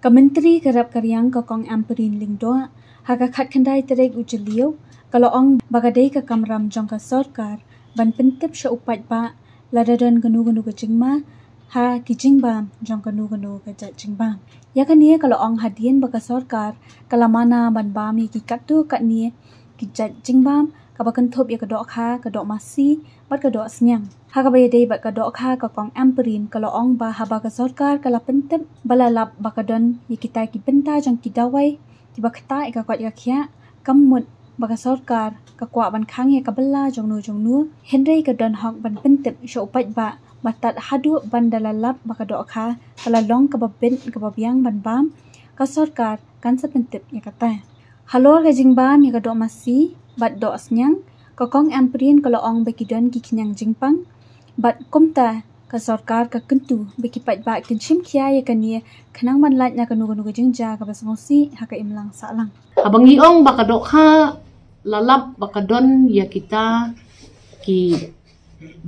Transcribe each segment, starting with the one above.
Kementeri Kerap Karyang Kokong Amperin Lingdoa haka khat khandai terek ujeliu kalau ong bagadei ka kamram jong ka sarkar ban pentip sha upat ba ladadan ganu ke jingma ha ki jingba jong ganu ke jingba ya kan ni kalau ong hadien baka sarkar kalamana ban bami ki katu kat ni ki jingba ka bakan thop ya ka dok masi bat ka dok snyang ha ka bay dei bat ka dok kha ka kong amperin kalau ong ba haba ka sarkar kala pentip balalap bakadon ya kita ki benta jong ki dawai ki bakta ka kwat ya khia kamut baka sarkar ka kwa ban khang ya ka balla jong nu henry ka don hok ban pentip sho upat ba batat hadu ban dalalap baka dok kha kala long ka babben ka babyang ban bam ka sarkar kan sa pentip ya kata halor ka jingbam ya ka dok masi bat dok snyang ka kong amperin kalau ong bekidon ki khinyang jingpang bat komta ka sarkar ka kentu beki pat ba kinchim khia ya kania khanang man lat na kanu ke jingja ka basmosi ha ka imlang salang abang iong baka dok ha lalap baka don ya kita ki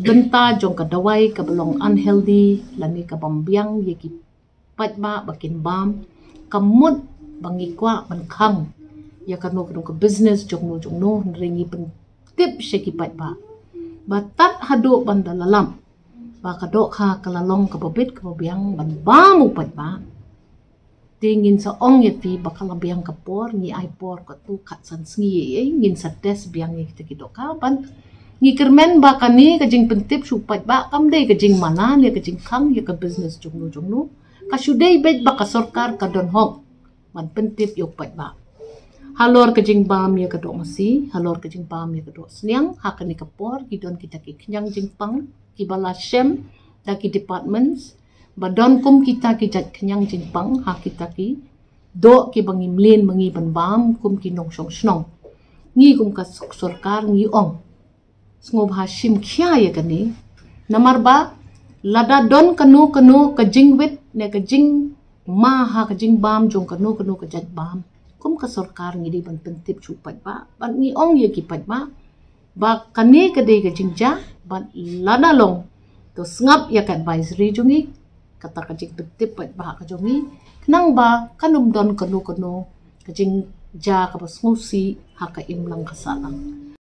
benta jong ka dawai ka belong unhealthy lani ka bambiang ya ki pat ba bakin bam kamut bangi kwa ban khang ya kanu ke business jong no ringi pen tip sheki pat ba batat hadu banda lalam baka dok ha kalalong ka babit ka babiang ban bamu pat ba tingin sa ong ya fi baka labiang ka por ni ai por ka tu kat san sngi ngin sa des biang ni kita kidok ka ban ni kermen baka ni ka jing pentip supat ba kam dei ka jing mana ni ka jing khang ya ka business jong no ka sudai bet baka sarkar ka don hong ban pentip yok pat ba halor ka jing bam ya ka dok masi halor ka jing bam ya ka dok sniang ha ka ni ka por gidon kita ki knyang jing pang ki bala shem da ki departments badon kum kita ki jat kenyang jingpang ha kita ki do ki bangi mlen mangi ban bam kum ki nong song snong ngi kum ka sarkar ngi ong sngob ha shim khya ya kani namar ba lada don kanu ka jingwit ne ka jing ma ha ka jing bam jong kanu ka jat bam kum ka sarkar ngi di ban pentip chupat ba ban ngi ong ye ki pat ba kani ka de ka jingja ban lada long to ngap ya ka advisory jungi kata kajing betip pat bah kajongi kenang ba kanum don kanu kajing ja ka basmusi ha ka imlang kasalang